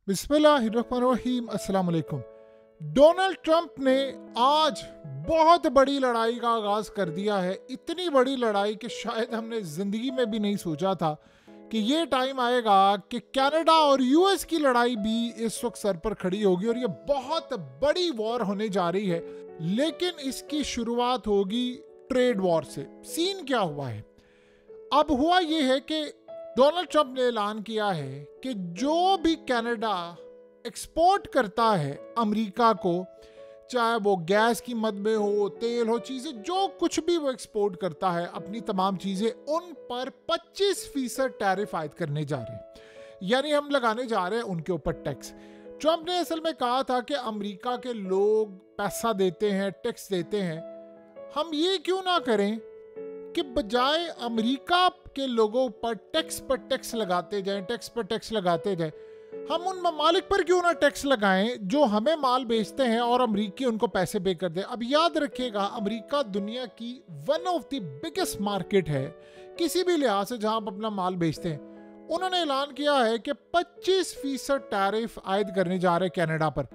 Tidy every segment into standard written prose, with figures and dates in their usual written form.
बिस्मिल्लाहिर्रहमानिर्रहीम, अस्सलाम वालेकुम। डोनाल्ड ट्रंप ने आज बहुत बड़ी लड़ाई का आगाज कर दिया है। इतनी बड़ी लड़ाई कि शायद हमने जिंदगी में भी नहीं सोचा था कि ये टाइम आएगा कि कनाडा और यूएस की लड़ाई भी इस वक्त सर पर खड़ी होगी और ये बहुत बड़ी वॉर होने जा रही है। लेकिन इसकी शुरुआत होगी ट्रेड वॉर से। सीन क्या हुआ है? अब हुआ ये है कि डोनाल्ड ट्रंप ने ऐलान किया है कि जो भी कनाडा एक्सपोर्ट करता है अमेरिका को, चाहे वो गैस की मद में हो, तेल हो, चीज़ें जो कुछ भी वो एक्सपोर्ट करता है, अपनी तमाम चीज़ें, उन पर 25% टैरिफ आयद करने जा रहे हैं। यानी हम लगाने जा रहे हैं उनके ऊपर टैक्स। ट्रंप ने असल में कहा था कि अमेरिका के लोग पैसा देते हैं, टैक्स देते हैं, हम ये क्यों ना करें कि बजाय अमेरिका के लोगों पर टैक्स लगाते जाएं, टैक्स पर टैक्स लगाते जाएं, हम उन ममालिक पर क्यों ना टैक्स लगाएं जो हमें माल बेचते हैं और अमेरिकी उनको पैसे पे कर दें। अब याद रखिएगा, अमेरिका दुनिया की one of the biggest market है किसी भी लिहाज से जहां आप अपना माल बेचते हैं। उन्होंने ऐलान किया है कि 25% टैरिफ आयद करने जा रहे कनाडा पर।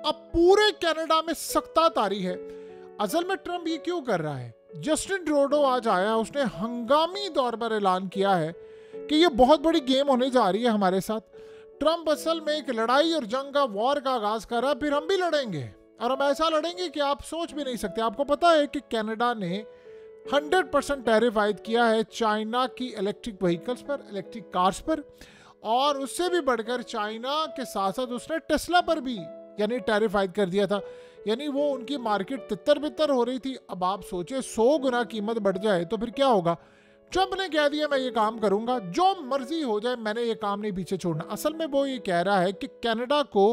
अब पूरे कनाडा में सख्ता तारी है। असल में ट्रंप ये क्यों कर रहा है? जस्टिन ट्रूडो आज आया, उसने हंगामी तौर पर ऐलान किया है कि ये बहुत बड़ी गेम होने जा रही है हमारे साथ। ट्रंप असल में एक लड़ाई और जंग का, वॉर का आगाज कर रहा है। फिर हम भी लड़ेंगे और हम ऐसा लड़ेंगे कि आप सोच भी नहीं सकते। आपको पता है कि कनाडा ने 100% टैरिफ आयद किया है चाइना की इलेक्ट्रिक व्हीकल्स पर, इलेक्ट्रिक कार्स पर, और उससे भी बढ़कर चाइना के साथ साथ उसने टेस्ला पर भी यानी टैरिफ आयद कर दिया था। यानी वो उनकी मार्केट तितर बितर हो रही थी। अब आप सोचे 100 गुना कीमत बढ़ जाए तो फिर क्या होगा? ट्रंप ने कह दिया मैं ये काम करूंगा, जो मर्जी हो जाए, मैंने ये काम नहीं पीछे छोड़ना। असल में वो ये कह रहा है कि कनाडा को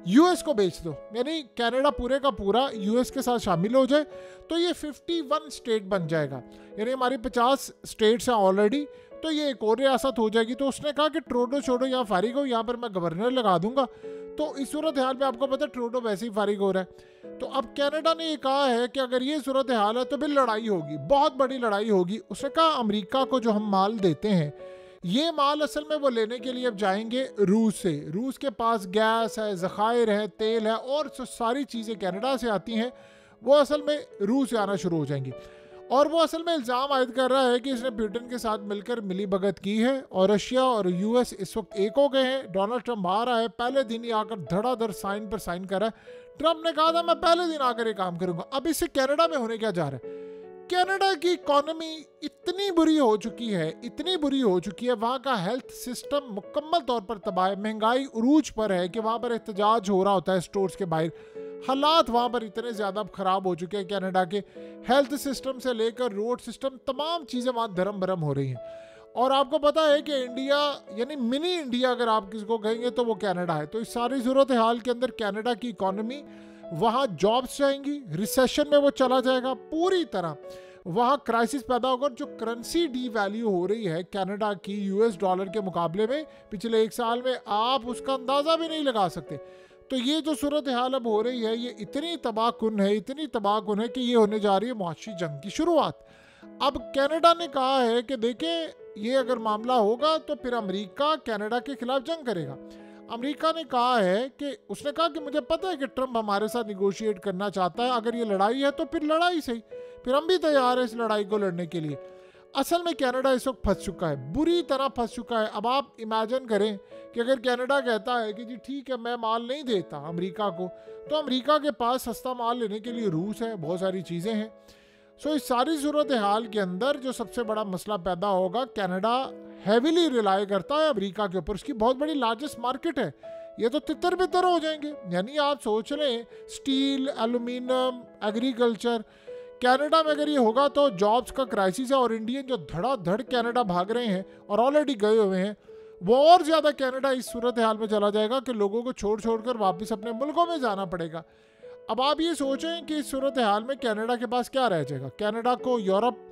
यूएस को बेच दो, यानी कनाडा पूरे का पूरा यूएस के साथ शामिल हो जाए तो ये 51 स्टेट बन जाएगा। यानी हमारी 50 स्टेट्स हैं ऑलरेडी, तो ये एक और रियासत हो जाएगी। तो उसने कहा कि ट्रूडो छोड़ो, यहाँ फारिग हो, यहाँ पर मैं गवर्नर लगा दूंगा। तो इस सूरत हाल में आपको पता है ट्रूडो वैसे ही फारिग हो रहा है। तो अब कनाडा ने ये कहा है कि अगर ये सूरत हाल है तो फिर लड़ाई होगी, बहुत बड़ी लड़ाई होगी। उसने कहा अमेरिका को जो हम माल देते हैं, ये माल असल में वो लेने के लिए अब जाएंगे रूस से। रूस के पास गैस है, ज़खायर है, तेल है, और सारी चीज़ें कनाडा से आती हैं, वो असल में रूस से आना शुरू हो जाएंगी। और वो असल में इल्ज़ाम आयद कर रहा है कि इसने ब्रिटेन के साथ मिलकर मिली भगत की है और रशिया और यूएस इस वक्त एक हो गए हैं। डोनाल्ड ट्रंप आ रहा है, पहले दिन ही आकर धड़ाधड़ साइन पर साइन कर रहा है। ट्रंप ने कहा था मैं पहले दिन आकर ये काम करूंगा। अब इससे कनाडा में होने क्या जा रहा है? कनाडा की इकोनॉमी इतनी बुरी हो चुकी है, इतनी बुरी हो चुकी है, वहाँ का हेल्थ सिस्टम मुकम्मल तौर पर तबाह है। महंगाई उरूज पर है कि वहाँ पर एहतजाज हो रहा होता है स्टोर्स के बाहर। हालात वहाँ पर इतने ज़्यादा ख़राब हो चुके हैं कनाडा के, हेल्थ सिस्टम से लेकर रोड सिस्टम, तमाम चीज़ें वहाँ धर्म भरम हो रही हैं। और आपको पता है कि इंडिया, यानी मिनी इंडिया अगर आप किसको कहेंगे तो वो कनाडा है। तो इस सारी सूरत हाल के अंदर कनाडा की इकॉनमी, वहाँ जॉब्स जाएंगी, रिसेशन में वो चला जाएगा पूरी तरह, वहाँ क्राइसिस पैदा होगा। जो करेंसी डी वैल्यू हो रही है कनाडा की यूएस डॉलर के मुकाबले में पिछले एक साल में, आप उसका अंदाज़ा भी नहीं लगा सकते। तो ये जो सूरत हाल अब हो रही है, ये इतनी तबाहकुन है, इतनी तबाहकुन है कि ये होने जा रही है मुआशी जंग की शुरुआत। अब कनाडा ने कहा है कि देखें, ये अगर मामला होगा तो फिर अमेरिका कनाडा के खिलाफ जंग करेगा। अमेरिका ने कहा है कि, उसने कहा कि मुझे पता है कि ट्रंप हमारे साथ निगोशिएट करना चाहता है, अगर ये लड़ाई है तो फिर लड़ाई सही, फिर हम भी तैयार हैं इस लड़ाई को लड़ने के लिए। असल में कनाडा इस वक्त फंस चुका है, बुरी तरह फंस चुका है। अब आप इमेजिन करें कि अगर कनाडा कहता है कि जी ठीक है मैं माल नहीं देता अमेरिका को, तो अमेरिका के पास सस्ता माल लेने के लिए रूस है, बहुत सारी चीज़ें हैं। सो इस सारी सूरत हाल के अंदर जो सबसे बड़ा मसला पैदा होगा, कनाडा हैविली रिलाई करता है अमेरिका के ऊपर, उसकी बहुत बड़ी लार्जेस्ट मार्केट है। ये तो तितर बितर हो जाएंगे। यानी आप सोच लें, स्टील, एल्यूमिनियम, एग्रीकल्चर, कनाडा में अगर ये होगा तो जॉब्स का क्राइसिस है। और इंडियन जो धड़ाधड़ कनाडा भाग रहे हैं और ऑलरेडी गए हुए हैं, वो और ज़्यादा कनाडा इस सूरत हाल में चला जाएगा कि लोगों को छोड़ छोड़ कर वापस अपने मुल्कों में जाना पड़ेगा। अब आप ये सोचें कि इस सूरत हाल में कनाडा के पास क्या रह जाएगा। कनाडा को यूरोप,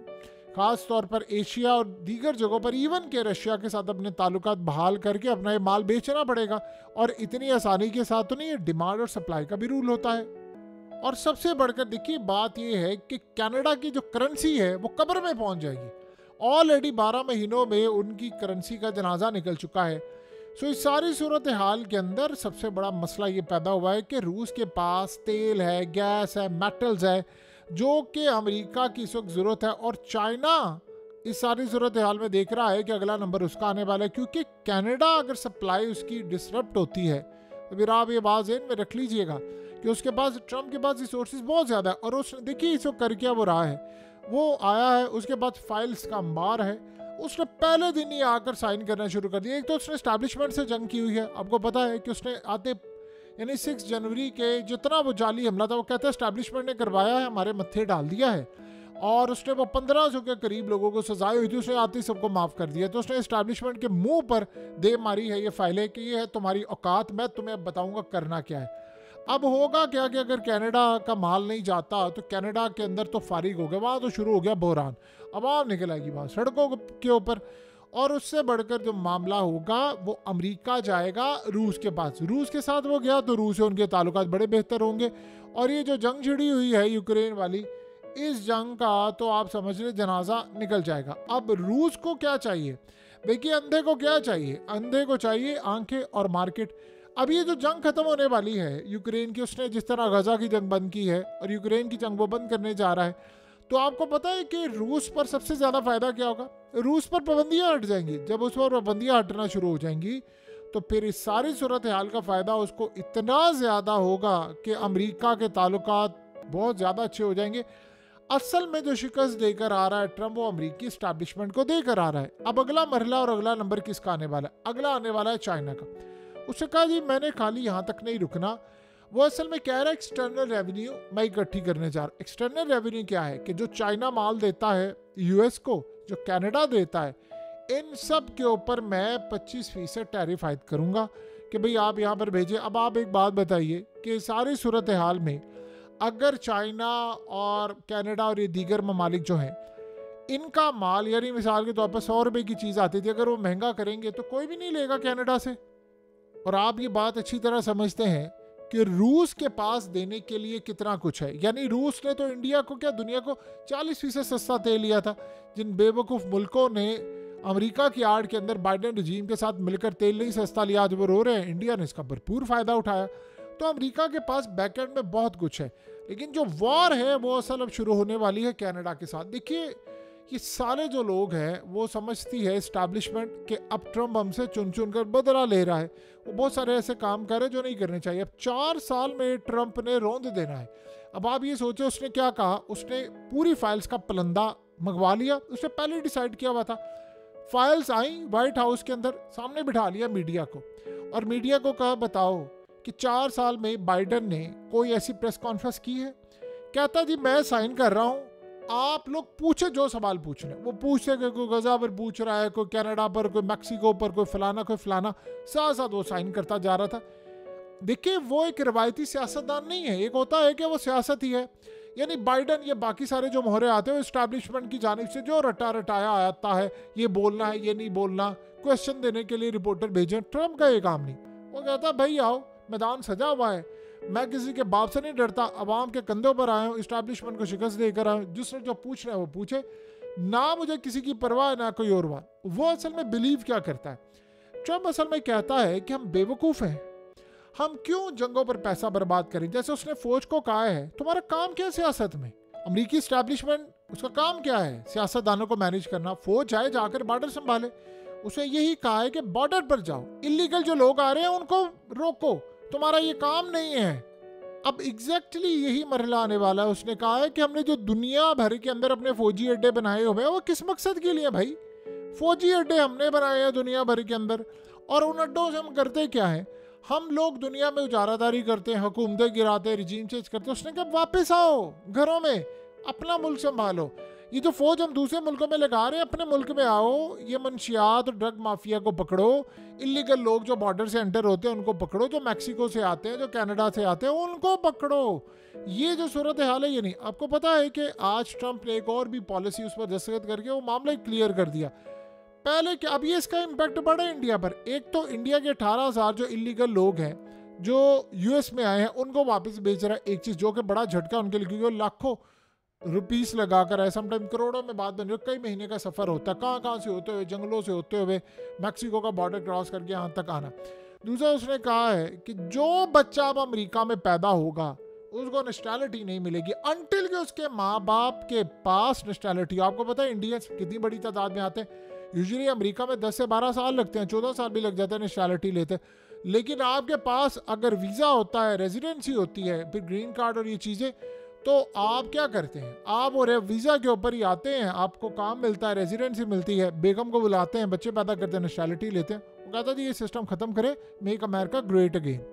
ख़ास तौर पर एशिया और दीगर जगहों पर, इवन के रशिया के साथ अपने ताल्लुकात बहाल करके अपना ये माल बेचना पड़ेगा। और इतनी आसानी के साथ तो नहीं, ये डिमांड और सप्लाई का भी रूल होता है। और सबसे बढ़कर देखिए बात यह है कि कनाडा की जो करेंसी है वो कब्र में पहुंच जाएगी। ऑलरेडी 12 महीनों में उनकी करेंसी का जनाजा निकल चुका है। सो इस सारी सूरत हाल के अंदर सबसे बड़ा मसला ये पैदा हुआ है कि रूस के पास तेल है, गैस है, मेटल्स है, जो कि अमेरिका की इस वक्त ज़रूरत है। और चाइना इस सारी सूरत हाल में देख रहा है कि अगला नंबर उसका आने वाला है, क्योंकि कनाडा अगर सप्लाई उसकी डिसरप्ट होती है तो फिर आप ये बात ज़हन में रख लीजिएगा कि उसके पास, ट्रम्प के पास रिसोर्सेज बहुत ज़्यादा है। और उसने देखिए इस वक्त कर क्या वो रहा है, वो आया है, उसके बाद फाइल्स का अंबार है, उसने पहले दिन ही आकर साइन करना शुरू कर दिया। एक तो उसने एस्टैब्लिशमेंट से जंग की हुई है, आपको पता है कि उसने आते यानी 6 जनवरी के जितना वो जाली हमला था वो कहता है एस्टैब्लिशमेंट ने करवाया है, हमारे मत्थे डाल दिया है। और उसने वो 1500 के करीब लोगों को सजाई हुई थी, उसने आते ही सबको माफ़ कर दिया। तो उसने एस्टैब्लिशमेंट के मुंह पर दे मारी है ये फाइलें कि ये है तुम्हारी औकात, मैं तुम्हें अब बताऊंगा करना क्या है। अब होगा क्या कि अगर कनाडा का माल नहीं जाता तो कनाडा के अंदर तो फारिग हो गया, वहाँ तो शुरू हो गया बहरान, आवाम निकल आएगी वहाँ सड़कों के ऊपर। और उससे बढ़कर जो मामला होगा वो अमेरिका जाएगा रूस के पास, रूस के साथ वो गया तो रूस से उनके ताल्लुकात बड़े बेहतर होंगे। और ये जो जंग छिड़ी हुई है यूक्रेन वाली, इस जंग का तो आप समझ रहे जनाजा निकल जाएगा। अब रूस को क्या चाहिए, देखिए अंधे को क्या चाहिए, अंधे को चाहिए आंखें और मार्केट। अब ये जो जंग खत्म होने वाली है यूक्रेन की, उसने जिस तरह गजा की जंग बंद की है और यूक्रेन की जंग वो बंद करने जा रहा है, तो आपको पता है कि रूस पर सबसे ज़्यादा फायदा क्या होगा, रूस पर पाबंदियाँ हट जाएंगी। जब उस पर पाबंदियाँ हटना शुरू हो जाएंगी तो फिर इस सारी सूरत हाल का फ़ायदा उसको इतना ज़्यादा होगा कि अमेरिका के ताल्लुकात बहुत ज़्यादा अच्छे हो जाएंगे। असल में जो शिकस्त देकर आ रहा है ट्रम्प, वो अमेरिकी इस्टेब्लिशमेंट को देकर आ रहा है। अब अगला मरहला और अगला नंबर किसका आने वाला है, अगला आने वाला है चाइना का। उसने कहा जी मैंने खाली यहाँ तक नहीं रुकना, वो असल में कह रहा है एक्सटर्नल रेवेन्यू मैं इकट्ठी करने जा रहा हूँ। एक्सटर्नल रेवेन्यू क्या है कि जो चाइना माल देता है यूएस को, जो कनाडा देता है, इन सब के ऊपर मैं 25% टैरिफ आयद करूँगा कि भाई आप यहाँ पर भेजें। अब आप एक बात बताइए कि सारी सूरत हाल में अगर चाइना और कनाडा और ये दीगर ममालिक जो हैं, इनका माल यानी मिसाल के तौर पर 100 रुपये की चीज़ आती थी, अगर वो महंगा करेंगे तो कोई भी नहीं लेगा कनाडा से। और आप ये बात अच्छी तरह समझते हैं कि रूस के पास देने के लिए कितना कुछ है। यानी रूस ने तो इंडिया को क्या, दुनिया को 40% सस्ता तेल लिया था। जिन बेवकूफ़ मुल्कों ने अमेरिका की आड़ के अंदर बाइडेन रजीम के साथ मिलकर तेल नहीं सस्ता लिया, आज वो रो रहे हैं, इंडिया ने इसका भरपूर फ़ायदा उठाया। तो अमेरिका के पास बैकएंड में बहुत कुछ है। लेकिन जो वॉर है वो असल अब शुरू होने वाली है कनाडा के साथ। देखिए ये सारे जो लोग हैं वो समझती है इस्टेब्लिशमेंट कि अब ट्रम्प हमसे चुन चुन कर बदला ले रहा है। वो बहुत सारे ऐसे काम कर रहे हैं जो नहीं करने चाहिए। अब 4 साल में ट्रम्प ने रौंद देना है। अब आप ये सोचो उसने क्या कहा, उसने पूरी फाइल्स का पलंदा मंगवा लिया, उसने पहले डिसाइड किया हुआ था। फाइल्स आई व्हाइट हाउस के अंदर, सामने बिठा लिया मीडिया को, और मीडिया को कहा बताओ कि 4 साल में बाइडेन ने कोई ऐसी प्रेस कॉन्फ्रेंस की है। कहता जी मैं साइन कर रहा हूँ, आप लोग पूछे जो सवाल पूछने, वो पूछते कि कोई गजा पर पूछ रहा है, कोई कनाडा पर, कोई मैक्सिको पर, कोई फलाना कोई फलाना, साथ साथ वो साइन करता जा रहा था। देखिए वो एक रिवायती सियासतदान नहीं है, एक होता है कि वो सियासत ही है। यानी बाइडेन ये बाकी सारे जो मोहरे आते हैं इस्टेब्लिशमेंट की जानिब से जो रटाया आता है, ये बोलना है ये नहीं बोलना, क्वेश्चन देने के लिए रिपोर्टर भेजें, ट्रम्प का ये काम नहीं। वो कहता भाई आओ, मैदान सजा हुआ है, मैं किसी के बाप से नहीं डरता, अवाम के कंधों पर आया हूँ, इस्टेब्लिशमेंट को शिकस्त देकर आया हूँ, जिसने जो पूछना है वो पूछे, ना मुझे किसी की परवाह ना कोई और बात। वो असल में बिलीव क्या करता है, ट्रम्प असल में कहता है कि हम बेवकूफ़ हैं, हम क्यों जंगों पर पैसा बर्बाद करें। जैसे उसने फौज को कहा है तुम्हारा काम क्या है सियासत में, अमरीकी इस्टेब्लिशमेंट उसका काम क्या है सियासतदानों को मैनेज करना, फौज जाए जाकर बॉर्डर संभाले। उसे यही कहा है कि बॉर्डर पर जाओ, इलीगल जो लोग आ रहे हैं उनको रोको, तुम्हारा ये काम नहीं है। अब एग्जैक्टली यही मरहला आने वाला है। उसने कहा है कि हमने जो दुनिया भर के अंदर अपने फौजी अड्डे बनाए हुए हैं वो किस मकसद के लिए भाई, फौजी अड्डे हमने बनाए हैं दुनिया भर के अंदर, और उन अड्डों से हम करते क्या है, हम लोग दुनिया में उजारादारी करते हैं, हुकूमतें गिराते हैं, रिजीम चेंज करते हैं। उसने कहा वापस आओ घरों में, अपना मुल्क संभालो, ये जो फौज हम दूसरे मुल्कों में लगा रहे हैं अपने मुल्क में आओ, ये मंशियात और ड्रग माफिया को पकड़ो, इलीगल लोग जो बॉर्डर से एंटर होते हैं उनको पकड़ो, जो मैक्सिको से आते हैं, जो कनाडा से आते हैं उनको पकड़ो। ये जो सूरत हाल है ये नहीं। आपको पता है कि आज ट्रम्प ने एक और भी पॉलिसी उस पर दस्तखत करके वो मामला क्लियर कर दिया पहले कि अब ये इसका इम्पैक्ट बढ़ा है इंडिया पर। एक तो इंडिया के 18,000 जो इलीगल लोग हैं जो यूएस में आए हैं उनको वापस भेज रहा है, एक चीज़ जो कि बड़ा झटका उनके लिए, क्योंकि लाखों रुपीस लगाकर है, समटाइम करोड़ों में बात बन रही है, कई महीने का सफ़र होता है, कहाँ कहाँ से होते हुए, जंगलों से होते हुए मैक्सिको का बॉर्डर क्रॉस करके यहाँ तक आना। दूसरा उसने कहा है कि जो बच्चा अब अमेरिका में पैदा होगा उसको नेशनैलिटी नहीं मिलेगी अनटिल कि उसके माँ बाप के पास नेशनैलिटी। आपको पता है इंडियंस कितनी बड़ी तादाद में आते हैं, यूजुअली अमेरिका में 10 से 12 साल लगते हैं, 14 साल भी लग जाते हैं नेशनैलिटी लेते। लेकिन आपके पास अगर वीज़ा होता है, रेजिडेंसी होती है, फिर ग्रीन कार्ड और ये चीज़ें, तो आप क्या करते हैं, आप और वीज़ा के ऊपर ही आते हैं, आपको काम मिलता है, रेजिडेंसी मिलती है, बेगम को बुलाते हैं, बच्चे पैदा करते हैं, नेशनैलिटी लेते हैं। वो कहता था ये सिस्टम ख़त्म करें, मेक अमेरिका ग्रेट अगेन।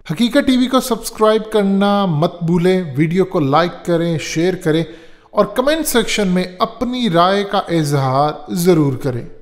हकीकत टीवी को सब्सक्राइब करना मत भूलें, वीडियो को लाइक करें, शेयर करें और कमेंट सेक्शन में अपनी राय का इजहार ज़रूर करें।